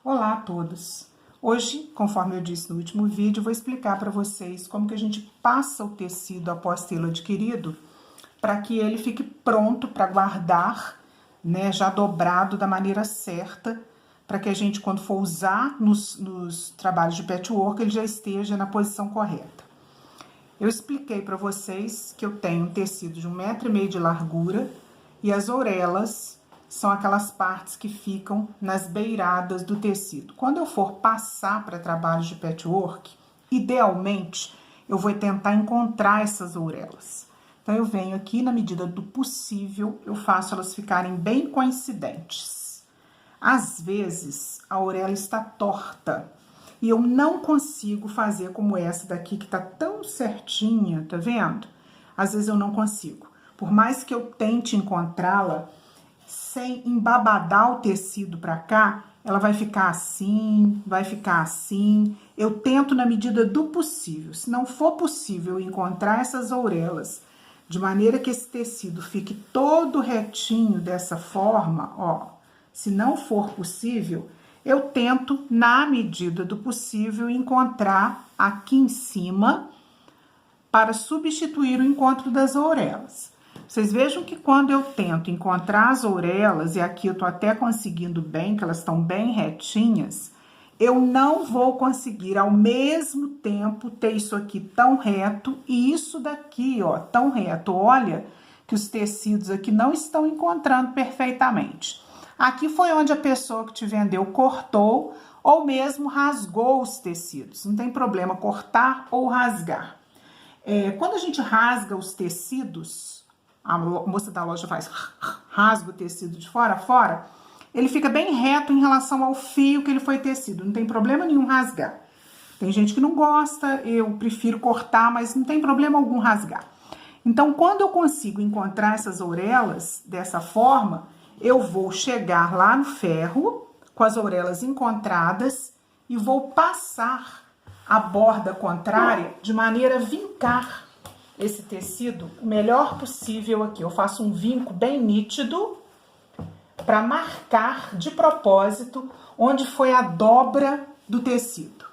Olá a todos! Hoje, conforme eu disse no último vídeo, eu vou explicar para vocês como que a gente passa o tecido após tê-lo adquirido para que ele fique pronto para guardar, né, já dobrado da maneira certa, para que a gente, quando for usar nos trabalhos de patchwork, ele já esteja na posição correta. Eu expliquei para vocês que eu tenho um tecido de 1,5 m de largura e as orelhas são aquelas partes que ficam nas beiradas do tecido. Quando eu for passar para trabalhos de patchwork, idealmente, eu vou tentar encontrar essas orelhas. Então, eu venho aqui, na medida do possível, eu faço elas ficarem bem coincidentes. Às vezes, a orelha está torta e eu não consigo fazer como essa daqui, que tá tão certinha, tá vendo? Às vezes eu não consigo. Por mais que eu tente encontrá-la, sem embabadar o tecido para cá, ela vai ficar assim, vai ficar assim. Eu tento na medida do possível. Se não for possível encontrar essas orelhas de maneira que esse tecido fique todo retinho dessa forma, ó. Se não for possível, eu tento, na medida do possível, encontrar aqui em cima para substituir o encontro das orelhas. Vocês vejam que quando eu tento encontrar as orelhas, e aqui eu tô até conseguindo bem, que elas estão bem retinhas, eu não vou conseguir ao mesmo tempo ter isso aqui tão reto e isso daqui, ó, tão reto. Olha que os tecidos aqui não estão encontrando perfeitamente. Aqui foi onde a pessoa que te vendeu cortou ou mesmo rasgou os tecidos. Não tem problema cortar ou rasgar. Quando a gente rasga os tecidos, a moça da loja rasga o tecido de fora a fora, ele fica bem reto em relação ao fio que ele foi tecido, não tem problema nenhum rasgar. Tem gente que não gosta, eu prefiro cortar, mas não tem problema algum rasgar. Então, quando eu consigo encontrar essas orelhas dessa forma, eu vou chegar lá no ferro com as orelhas encontradas e vou passar a borda contrária de maneira a vincar esse tecido o melhor possível aqui. Eu faço um vinco bem nítido para marcar de propósito onde foi a dobra do tecido.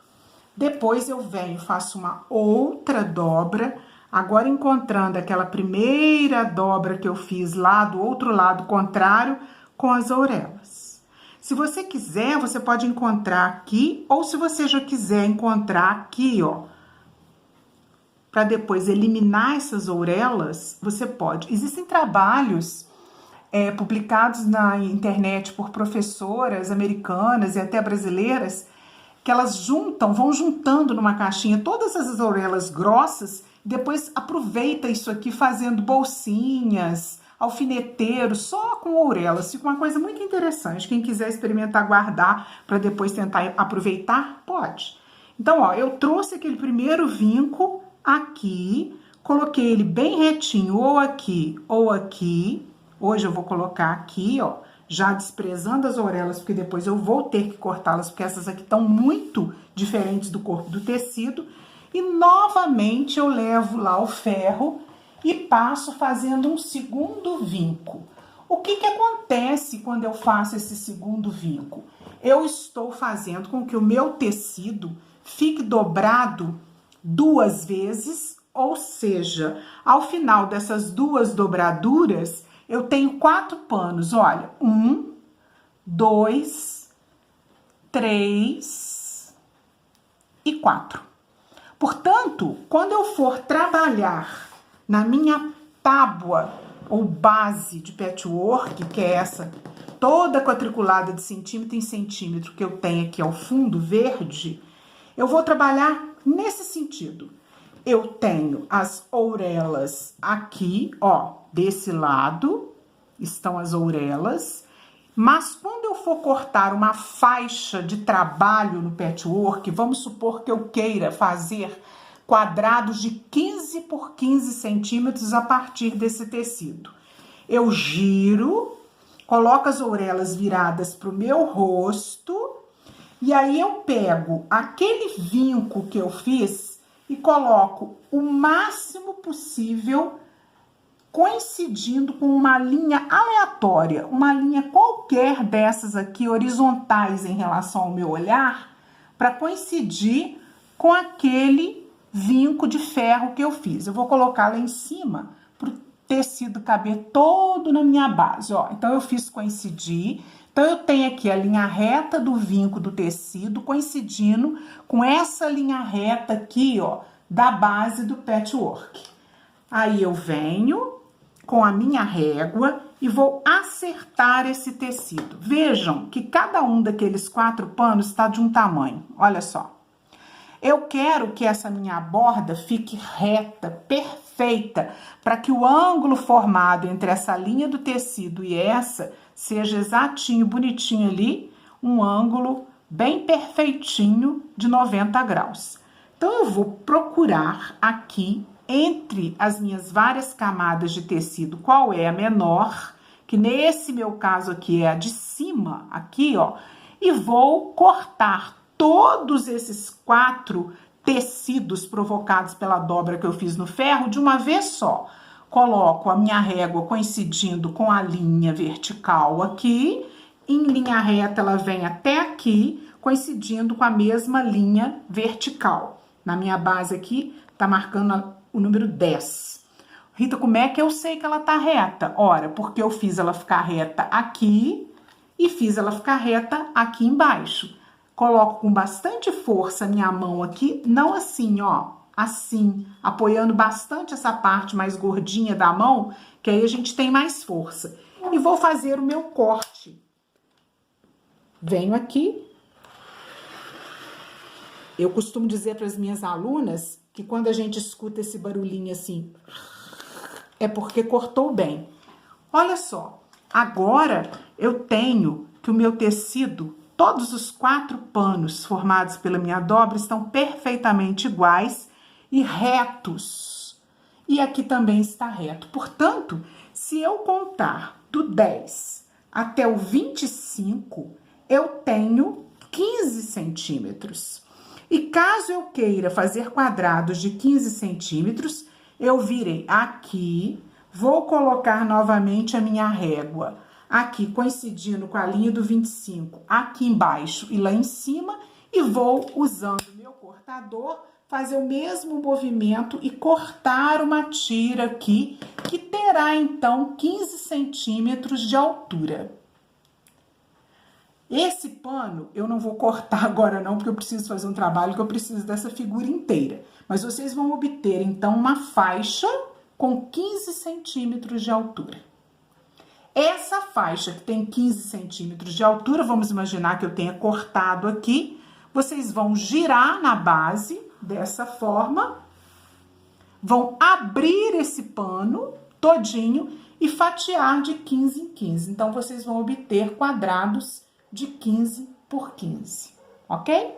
Depois eu venho, faço uma outra dobra, agora encontrando aquela primeira dobra que eu fiz lá do outro lado contrário com as orelhas. Se você quiser, você pode encontrar aqui, ou se você já quiser encontrar aqui, ó, para depois eliminar essas orelhas, você pode. Existem trabalhos publicados na internet por professoras americanas e até brasileiras, que elas vão juntando numa caixinha todas essas orelhas grossas, e depois aproveita isso aqui fazendo bolsinhas, alfineteiros, só com orelhas. Fica uma coisa muito interessante. Quem quiser experimentar guardar para depois tentar aproveitar, pode. Então, ó, eu trouxe aquele primeiro vinco aqui, coloquei ele bem retinho, ou aqui, ou aqui. Hoje eu vou colocar aqui, ó, já desprezando as orelhas, porque depois eu vou ter que cortá-las, porque essas aqui estão muito diferentes do corpo do tecido. E novamente eu levo lá o ferro e passo fazendo um segundo vinco. O que que acontece quando eu faço esse segundo vinco? Eu estou fazendo com que o meu tecido fique dobrado 2 vezes, ou seja, ao final dessas 2 dobraduras, eu tenho 4 panos, olha, 1, 2, 3 e 4. Portanto, quando eu for trabalhar na minha tábua ou base de patchwork, que é essa toda quadriculada de centímetro em centímetro que eu tenho aqui ao fundo verde, eu vou trabalhar nesse sentido. Eu tenho as orelhas aqui, ó, desse lado estão as orelhas, mas quando eu for cortar uma faixa de trabalho no patchwork, vamos supor que eu queira fazer quadrados de 15 por 15 centímetros a partir desse tecido. Eu giro, coloco as orelhas viradas para o meu rosto, e aí eu pego aquele vinco que eu fiz e coloco o máximo possível coincidindo com uma linha aleatória, uma linha qualquer dessas aqui horizontais em relação ao meu olhar, para coincidir com aquele vinco de ferro que eu fiz. Eu vou colocar lá em cima para o tecido caber todo na minha base, ó. Então eu fiz coincidir. Então eu tenho aqui a linha reta do vinco do tecido coincidindo com essa linha reta aqui, ó, da base do patchwork. Aí eu venho com a minha régua e vou acertar esse tecido. Vejam que cada um daqueles 4 panos está de um tamanho, olha só. Eu quero que essa minha borda fique reta, perfeita, para que o ângulo formado entre essa linha do tecido e essa seja exatinho, bonitinho ali, um ângulo bem perfeitinho de 90 graus. Então, eu vou procurar aqui, entre as minhas várias camadas de tecido, qual é a menor, que nesse meu caso aqui é a de cima, aqui, ó, e vou cortar todos esses 4 tecidos provocados pela dobra que eu fiz no ferro de uma vez só. Coloco a minha régua coincidindo com a linha vertical aqui, em linha reta ela vem até aqui, coincidindo com a mesma linha vertical. Na minha base aqui, tá marcando o número 10. Rita, como é que eu sei que ela tá reta? Ora, porque eu fiz ela ficar reta aqui e fiz ela ficar reta aqui embaixo. Coloco com bastante força a minha mão aqui, não assim, ó, assim, apoiando bastante essa parte mais gordinha da mão, que aí a gente tem mais força. E vou fazer o meu corte. Venho aqui. Eu costumo dizer para as minhas alunas que quando a gente escuta esse barulhinho assim, é porque cortou bem. Olha só, agora eu tenho que o meu tecido, todos os 4 panos formados pela minha dobra estão perfeitamente iguais e retos. E aqui também está reto. Portanto, se eu contar do 10 até o 25, eu tenho 15 centímetros. E caso eu queira fazer quadrados de 15 centímetros, eu virei aqui, vou colocar novamente a minha régua aqui, coincidindo com a linha do 25, aqui embaixo e lá em cima, e vou, usando o meu cortador, fazer o mesmo movimento e cortar uma tira aqui, que terá, então, 15 centímetros de altura. Esse pano eu não vou cortar agora não, porque eu preciso fazer um trabalho que eu preciso dessa figura inteira. Mas vocês vão obter, então, uma faixa com 15 centímetros de altura. Essa faixa que tem 15 centímetros de altura, vamos imaginar que eu tenha cortado aqui, vocês vão girar na base dessa forma, vão abrir esse pano todinho e fatiar de 15 em 15. Então, vocês vão obter quadrados de 15 por 15, ok?